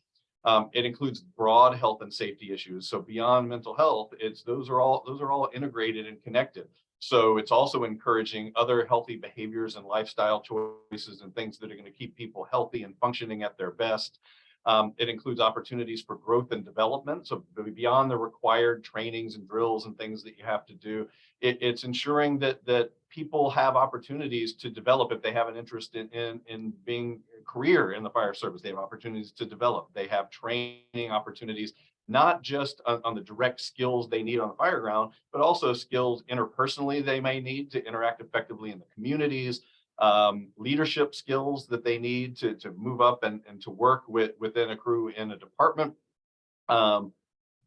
It includes broad health and safety issues. So beyond mental health, those are all integrated and connected. So it's also encouraging other healthy behaviors and lifestyle choices and things that are going to keep people healthy and functioning at their best. It includes opportunities for growth and development. So beyond the required trainings and drills and things that you have to do, it's ensuring that people have opportunities to develop if they have an interest in being a career in the fire service. They have opportunities to develop. They have training opportunities, not just on the direct skills they need on the fire ground, but also skills interpersonally they may need to interact effectively in the communities, leadership skills that they need to move up and to work within a crew in a department,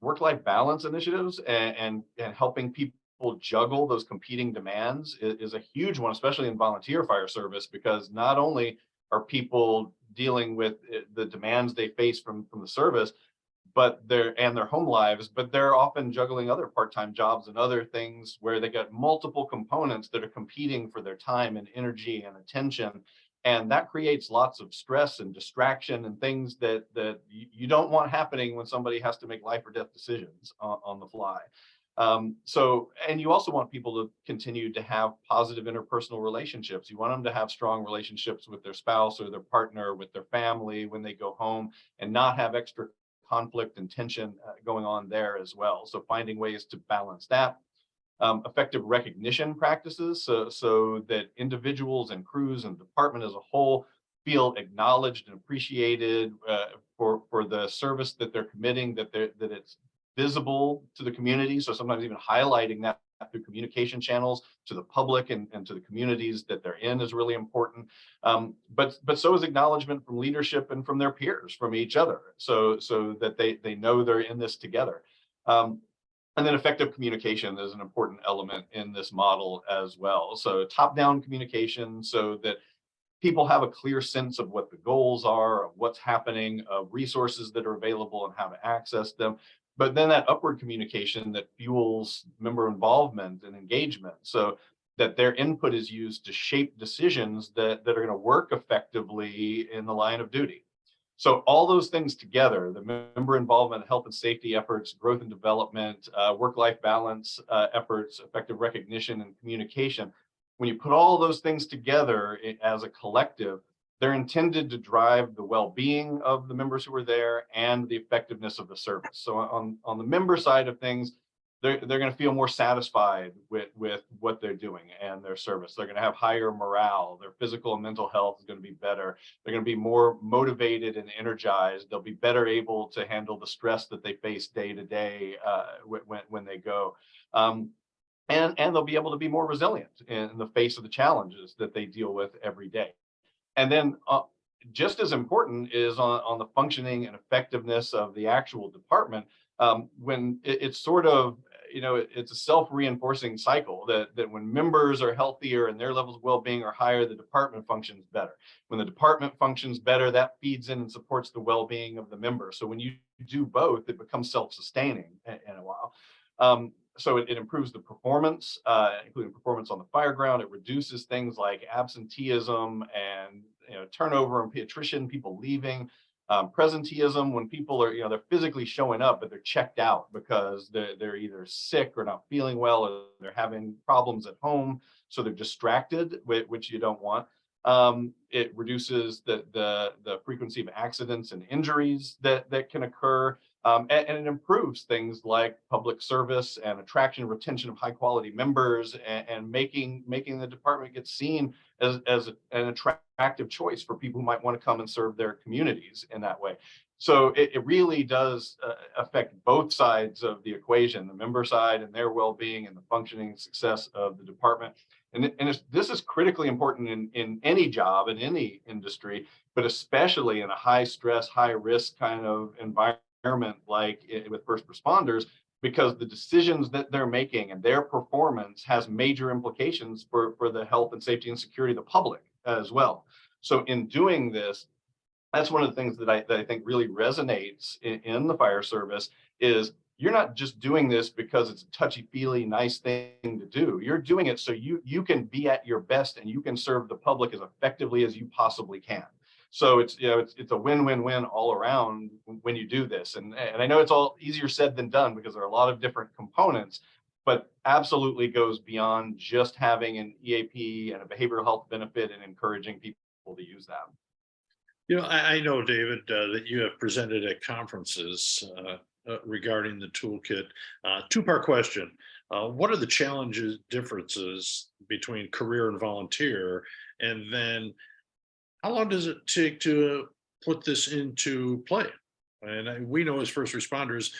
work-life balance initiatives, and helping people juggle those competing demands is a huge one, especially in volunteer fire service, because not only are people dealing with the demands they face from the service, but their home lives, but they're often juggling other part-time jobs and other things where they got multiple components that are competing for their time and energy and attention. And that creates lots of stress and distraction and things that you don't want happening when somebody has to make life or death decisions on the fly. And you also want people to continue to have positive interpersonal relationships. You want them to have strong relationships with their spouse or their partner, with their family when they go home, and not have extra conflict and tension going on there as well. So finding ways to balance that. Effective recognition practices so that individuals and crews and department as a whole feel acknowledged and appreciated for the service that they're committing, that it's visible to the community. So sometimes even highlighting that through communication channels to the public and to the communities that they're in is really important. But so is acknowledgement from leadership and from their peers, from each other, so that they know they're in this together. And then effective communication is an important element in this model as well. So top-down communication so that people have a clear sense of what the goals are, of what's happening, of resources that are available and how to access them. But then that upward communication that fuels member involvement and engagement, so that their input is used to shape decisions that are going to work effectively in the line of duty. So all those things together, the member involvement, health and safety efforts, growth and development, work-life balance efforts, effective recognition and communication, when you put all those things together as a collective, they're intended to drive the well-being of the members who are there and the effectiveness of the service. So on the member side of things, they're going to feel more satisfied with what they're doing and their service. They're going to have higher morale. Their physical and mental health is going to be better. They're going to be more motivated and energized. They'll be better able to handle the stress that they face day to day when they go. And they'll be able to be more resilient in the face of the challenges that they deal with every day. And then just as important is on the functioning and effectiveness of the actual department, when it's sort of, it's a self-reinforcing cycle that when members are healthier and their levels of well-being are higher, the department functions better. When the department functions better, that feeds in and supports the well-being of the member. So when you do both, it becomes self-sustaining in a while. So it improves the performance, including performance on the fire ground. It reduces things like absenteeism and turnover and attrition, people leaving. Presenteeism, when people are, they're physically showing up, but they're checked out because they're either sick or not feeling well, or they're having problems at home, so they're distracted, which you don't want. It reduces the frequency of accidents and injuries that can occur. And it improves things like public service and attraction and retention of high quality members, and making the department get seen as an attractive choice for people who might want to come and serve their communities in that way. So it really does affect both sides of the equation, the member side and their well-being, and the functioning success of the department. And this is critically important in any job, in any industry, but especially in a high stress, high risk kind of environment like with first responders, because the decisions that they're making and their performance has major implications for the health and safety and security of the public as well. So in doing this, that's one of the things that I think really resonates in the fire service is you're not just doing this because it's a touchy-feely, nice thing to do. You're doing it so you can be at your best and you can serve the public as effectively as you possibly can. So it's a win-win-win all around when you do this. And I know it's all easier said than done because there are a lot of different components, but absolutely goes beyond just having an EAP and a behavioral health benefit and encouraging people to use that. I know, David, that you have presented at conferences regarding the toolkit. Two-part question. What are the challenges, differences between career and volunteer? And then how long does it take to put this into play? And we know as first responders,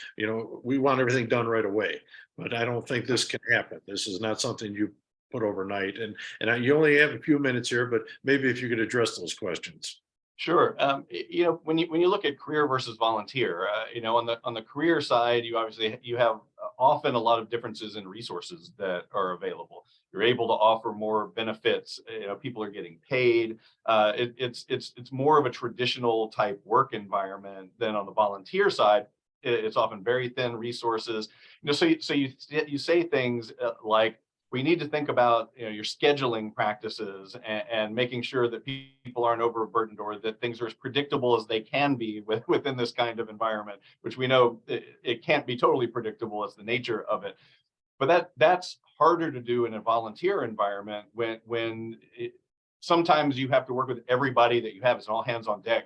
we want everything done right away, but I don't think this can happen. This is not something you put overnight. And you only have a few minutes here, but maybe if you could address those questions. Sure. When you look at career versus volunteer, on the career side, you have often a lot of differences in resources that are available. You're able to offer more benefits. People are getting paid. It's more of a traditional type work environment than on the volunteer side. It's often very thin resources. So you say things like, we need to think about your scheduling practices and making sure that people aren't overburdened, or that things are as predictable as they can be within this kind of environment, which we know it can't be totally predictable as the nature of it. But that's harder to do in a volunteer environment when sometimes you have to work with everybody that you have. It's an all hands on deck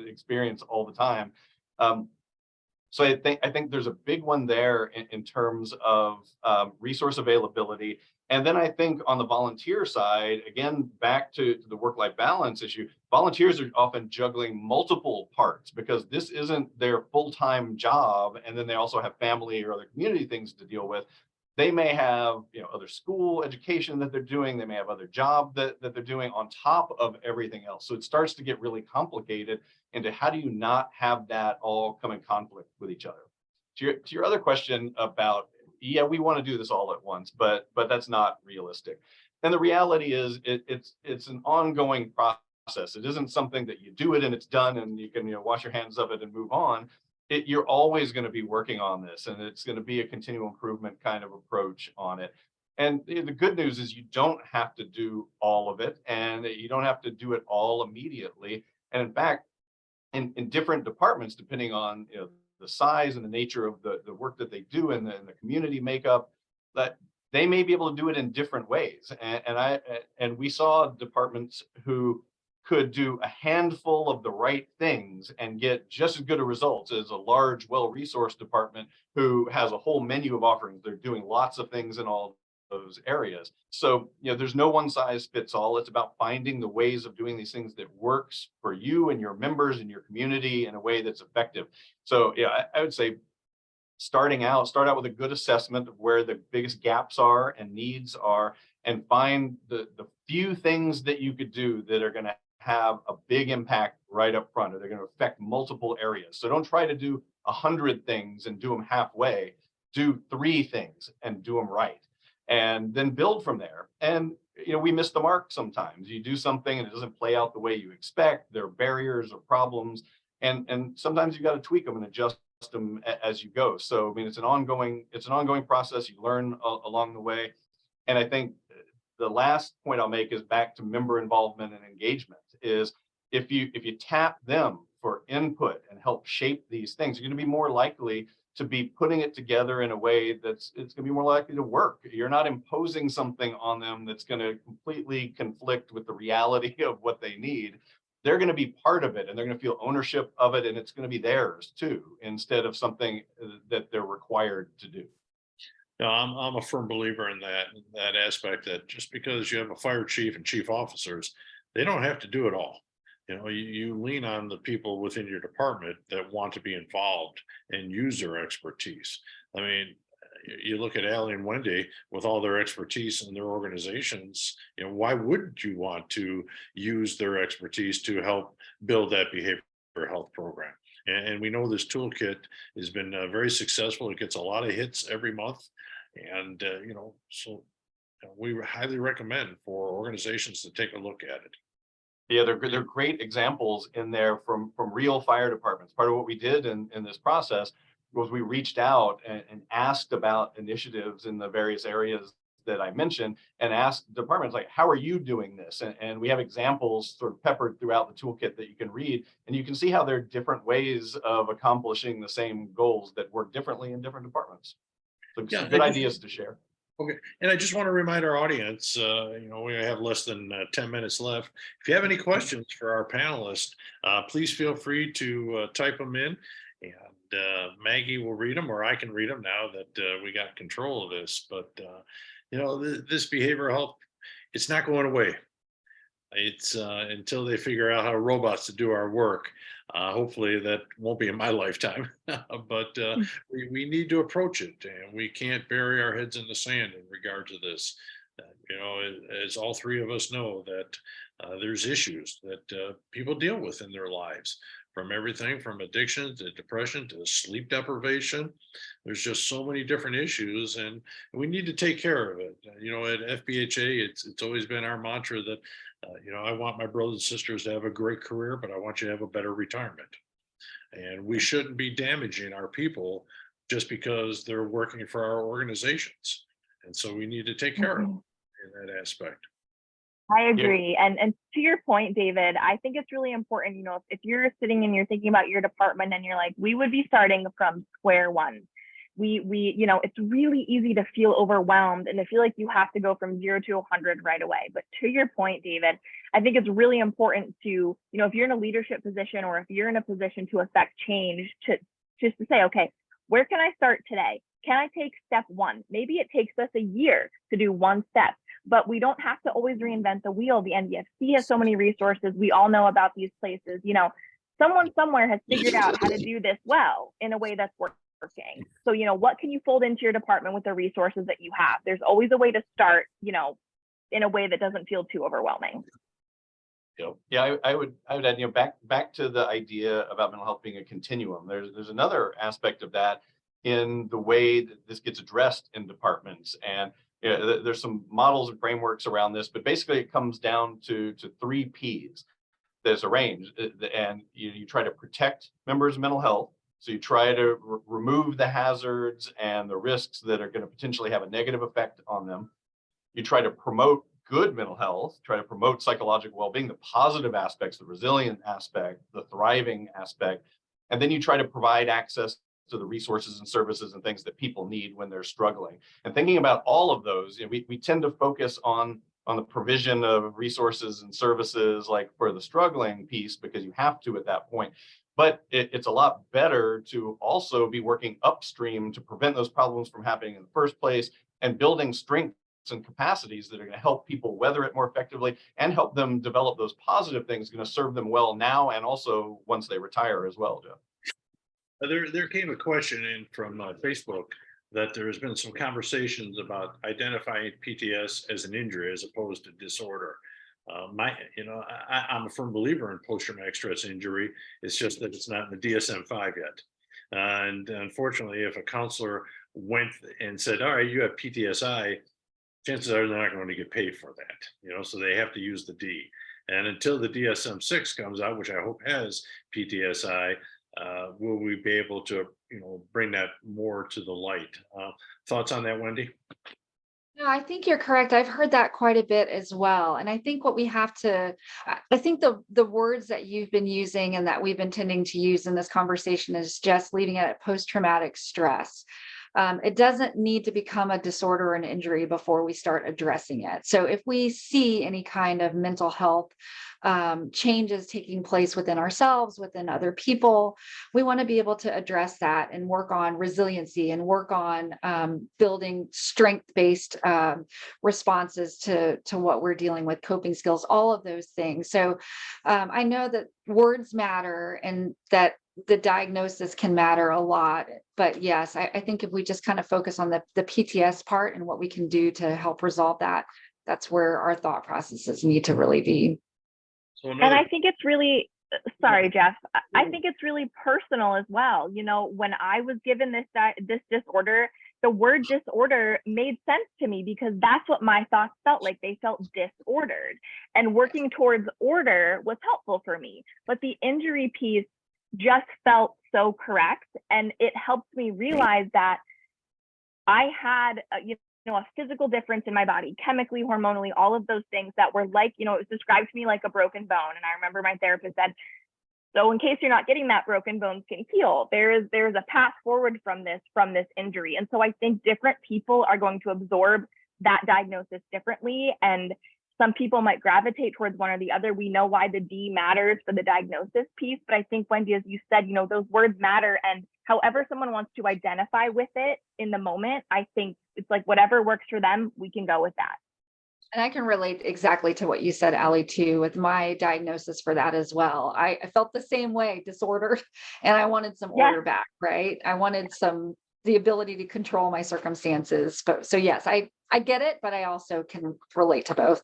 experience all the time. So I think there's a big one there in terms of resource availability. And then I think on the volunteer side, again, back to the work-life balance issue, volunteers are often juggling multiple parts because this isn't their full-time job. And then they also have family or other community things to deal with. They may have other school education that they're doing. They may have other job that they're doing on top of everything else. So it starts to get really complicated into how do you not have that all come in conflict with each other. To your other question about, we want to do this all at once, but that's not realistic. And the reality is it's an ongoing process. It isn't something that you do it and it's done and you can wash your hands of it and move on. You're always going to be working on this, and it's going to be a continual improvement kind of approach on it. And the good news is you don't have to do all of it, and you don't have to do it all immediately. And in fact, in different departments, depending on the size and the nature of the work that they do and the community makeup, that they may be able to do it in different ways. And we saw departments who could do a handful of the right things and get just as good a results as a large, well-resourced department who has a whole menu of offerings. They're doing lots of things in all those areas. So, there's no one size fits all. It's about finding the ways of doing these things that works for you and your members and your community in a way that's effective. So, I would say start out with a good assessment of where the biggest gaps are and needs are, and find the few things that you could do that are going to have a big impact right up front, or they're going to affect multiple areas. So don't try to do 100 things and do them halfway. do 3 things and do them right, and then build from there. And we miss the mark sometimes. You do something and it doesn't play out the way you expect. There are barriers or problems, and sometimes you got to tweak them and adjust them as you go. So I mean, it's an ongoing process. You learn along the way. And I think the last point I'll make is back to member involvement and engagement. Is if you tap them for input and help shape these things, you're going to be more likely to be putting it together in a way it's going to be more likely to work. You're not imposing something on them that's going to completely conflict with the reality of what they need. They're going to be part of it, and they're going to feel ownership of it, and it's going to be theirs too, instead of something that they're required to do. No, I'm a firm believer in that aspect, that just because you have a fire chief and chief officers, they don't have to do it all. You lean on the people within your department that want to be involved and use their expertise. I mean, you look at Allie and Wendy with all their expertise in their organizations, why wouldn't you want to use their expertise to help build that behavioral health program? And we know this toolkit has been very successful. It gets a lot of hits every month. And, so we highly recommend for organizations to take a look at it. Yeah, they're great examples in there from real fire departments. Part of what we did in this process was we reached out and asked about initiatives in the various areas that I mentioned, and asked departments like, how are you doing this? And we have examples sort of peppered throughout the toolkit that you can read, and you can see how there are different ways of accomplishing the same goals that work differently in different departments. So Yeah, some good ideas to share. Okay, and I just want to remind our audience, we have less than 10 minutes left. If you have any questions for our panelists, please feel free to type them in, and Maggie will read them, or I can read them now that we got control of this. But this behavioral health, it's not going away. It's until they figure out how robots to do our work. Hopefully that won't be in my lifetime, but we need to approach it, and we can't bury our heads in the sand in regard to this. As all 3 of us know, that there's issues that people deal with in their lives, from everything from addiction to depression to sleep deprivation. There's just so many different issues, and we need to take care of it. At FBHA, it's always been our mantra that I want my brothers and sisters to have a great career, but I want you to have a better retirement. And we shouldn't be damaging our people just because they're working for our organizations. And so we need to take care of them in that aspect. I agree. And to your point, David, I think it's really important, if you're sitting and you're thinking about your department and you're like, we would be starting from square one. It's really easy to feel overwhelmed and to feel like you have to go from 0 to 100 right away. But to your point, David, I think it's really important to, if you're in a leadership position, or if you're in a position to affect change, to just to say, okay, where can I start today? Can I take step 1? Maybe it takes us a year to do 1 step, but we don't have to always reinvent the wheel. The NVFC has so many resources. We all know about these places. Someone somewhere has figured out how to do this well in a way that's working. So, what can you fold into your department with the resources that you have? There's always a way to start, in a way that doesn't feel too overwhelming. Yeah, I would add, back to the idea about mental health being a continuum. There's another aspect of that in the way that this gets addressed in departments, and there's some models and frameworks around this, but basically it comes down to 3 P's. There's a range, and you try to protect members' mental health. So you try to remove the hazards and the risks that are going to potentially have a negative effect on them. You try to promote good mental health, try to promote psychological well-being, the positive aspects, the resilient aspect, the thriving aspect. And then you try to provide access to the resources and services and things that people need when they're struggling. And thinking about all of those, we tend to focus on the provision of resources and services, like for the struggling piece, because you have to at that point. But it's a lot better to also be working upstream to prevent those problems from happening in the first place, and building strengths and capacities that are going to help people weather it more effectively and help them develop those positive things going to serve them well now and also once they retire as well, Jeff. There came a question in from Facebook that there has been some conversations about identifying PTS as an injury as opposed to disorder. I'm a firm believer in post-traumatic stress injury. It's just that it's not in the DSM-5 yet. And unfortunately, if a counselor went and said, all right, you have PTSI, chances are they're not going to get paid for that, so they have to use the D. And until the DSM-6 comes out, which I hope has PTSI, will we be able to, bring that more to the light? Thoughts on that, Wendy? No, I think you're correct. I've heard that quite a bit as well. And I think what we have to, I think the words that you've been using and that we've been tending to use in this conversation is just leaving it at post-traumatic stress. It doesn't need to become a disorder or an injury before we start addressing it. So if we see any kind of mental health changes taking place within ourselves, within other people, we want to be able to address that and work on resiliency and work on building strength-based responses to what we're dealing with, coping skills, all of those things. So I know that words matter and that the diagnosis can matter a lot. But yes, I think if we just kind of focus on the PTS part and what we can do to help resolve that, that's where our thought processes need to really be. So And I think it's really, sorry, Jeff, I think it's really personal as well. When I was given this disorder, the word disorder made sense to me because that's what my thoughts felt like. They felt disordered, and working towards order was helpful for me. But the injury piece just felt so correct. And it helped me realize that I had, a physical difference in my body, chemically, hormonally, all of those things that were like, it was described to me like a broken bone. And I remember my therapist said, so in case you're not getting that, broken bones can heal. There's a path forward from this injury. And so I think different people are going to absorb that diagnosis differently. And some people might gravitate towards one or the other. We know why the D matters for the diagnosis piece, but I think, Wendy, as you said, those words matter, and however someone wants to identify with it in the moment, I think it's like whatever works for them, we can go with that. And I can relate exactly to what you said, Allie, too, with my diagnosis for that as well. I felt the same way, disordered, and I wanted some order back, right? I wanted the ability to control my circumstances. But so yes, I get it, but I also can relate to both.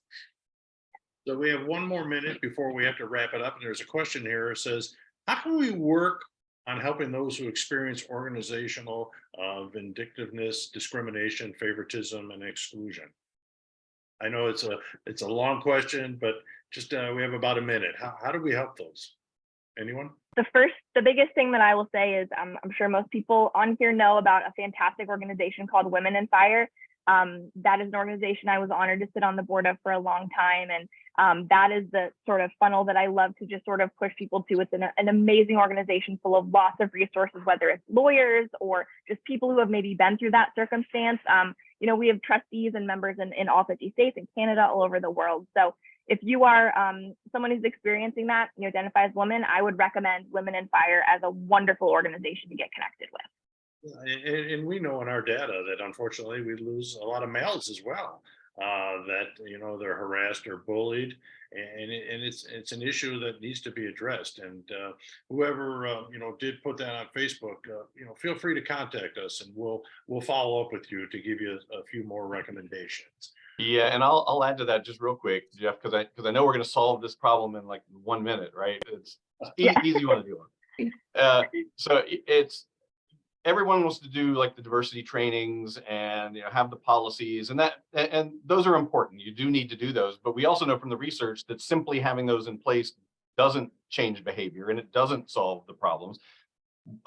So we have one more minute before we have to wrap it up. And there's a question here. It says, how can we work on helping those who experience organizational vindictiveness, discrimination, favoritism, and exclusion? I know it's a long question, but just we have about a minute. How do we help those? Anyone? The biggest thing that I will say is I'm sure most people on here know about a fantastic organization called Women in Fire. That is an organization I was honored to sit on the board of for a long time. And that is the sort of funnel that I love to just sort of push people to. It's an amazing organization full of lots of resources, whether it's lawyers or just people who have maybe been through that circumstance. We have trustees and members in all 50 states, in Canada, all over the world. So if you are someone who's experiencing that, you identify as woman, I would recommend Women in Fire as a wonderful organization to get connected with. And we know in our data that unfortunately we lose a lot of males as well, that they're harassed or bullied, and it's an issue that needs to be addressed. And whoever did put that on Facebook, feel free to contact us, and we'll follow up with you to give you a few more recommendations. Yeah, and I'll add to that just real quick, Jeff, because I know we're going to solve this problem in like 1 minute, right? It's easy one to do. So it's everyone wants to do like the diversity trainings and have the policies, and those are important. You do need to do those, but we also know from the research that simply having those in place doesn't change behavior and it doesn't solve the problems.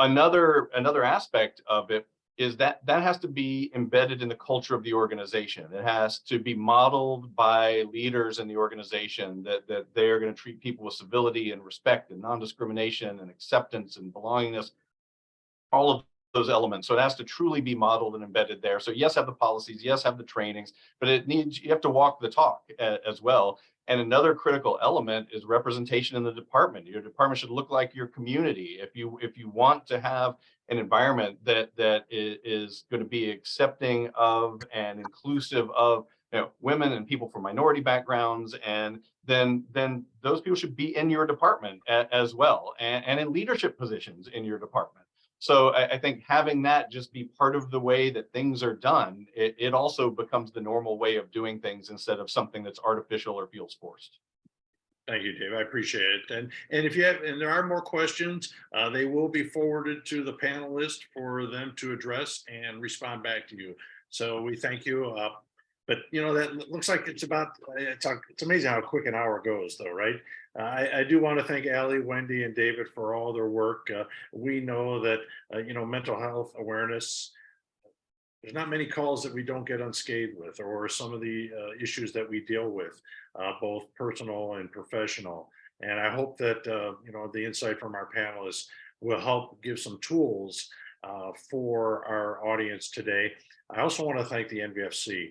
Another aspect of it is that has to be embedded in the culture of the organization. It has to be modeled by leaders in the organization that they are going to treat people with civility and respect and non-discrimination and acceptance and belongingness, all of those elements. So it has to truly be modeled and embedded there. So yes, have the policies, yes, have the trainings, but you have to walk the talk as well. And another critical element is representation in the department. Your department should look like your community. If you want to have an environment that is going to be accepting of and inclusive of women and people from minority backgrounds, and then those people should be in your department as well, and in leadership positions in your department. So I think having that just be part of the way that things are done, it also becomes the normal way of doing things instead of something that's artificial or feels forced. Thank you, Dave. I appreciate it. And if you have, and there are more questions, they will be forwarded to the panelists for them to address and respond back to you. So we thank you. But you know, that looks like it's amazing how quick an hour goes though, right? I do want to thank Allie, Wendy, and David for all their work. We know that, you know, mental health awareness, there's not many calls that we don't get unscathed with, or some of the issues that we deal with, both personal and professional. And I hope that, you know, the insight from our panelists will help give some tools for our audience today. I also want to thank the NVFC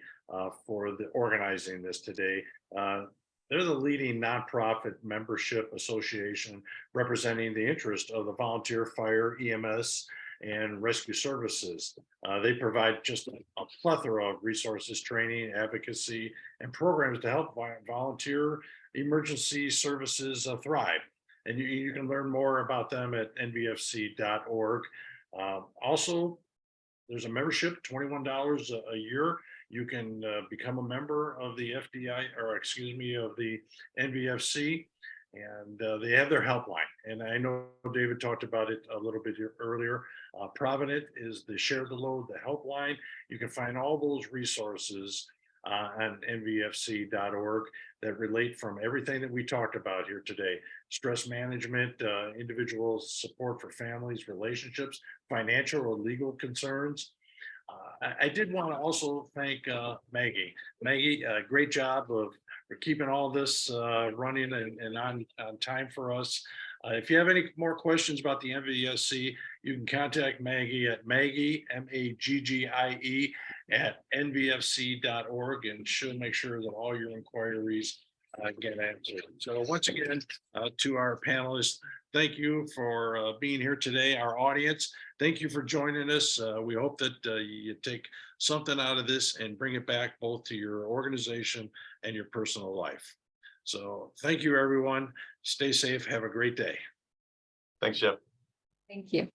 for the organizing this today. They're the leading nonprofit membership association representing the interest of the volunteer fire, EMS, and rescue services. They provide just a plethora of resources, training, advocacy, and programs to help volunteer emergency services thrive. And you can learn more about them at nvfc.org. Also, there's a membership, $21 a year. You can become a member of the FDI, or excuse me, of the NVFC, and they have their helpline. And I know David talked about it a little bit earlier. Provident is the Share the Load, the helpline. You can find all those resources on nvfc.org that relate from everything that we talked about here today: stress management, individual support for families, relationships, financial or legal concerns. I did want to also thank Maggie. Maggie, great job of keeping all this running and on time for us. If you have any more questions about the NVSC, you can contact Maggie at Maggie, Maggie, at nvfc.org, and she'll make sure that all your inquiries get answered. So once again, to our panelists, thank you for being here today. Our audience, thank you for joining us. We hope that you take something out of this and bring it back both to your organization and your personal life. So thank you, everyone. Stay safe. Have a great day. Thanks, Jeff. Thank you.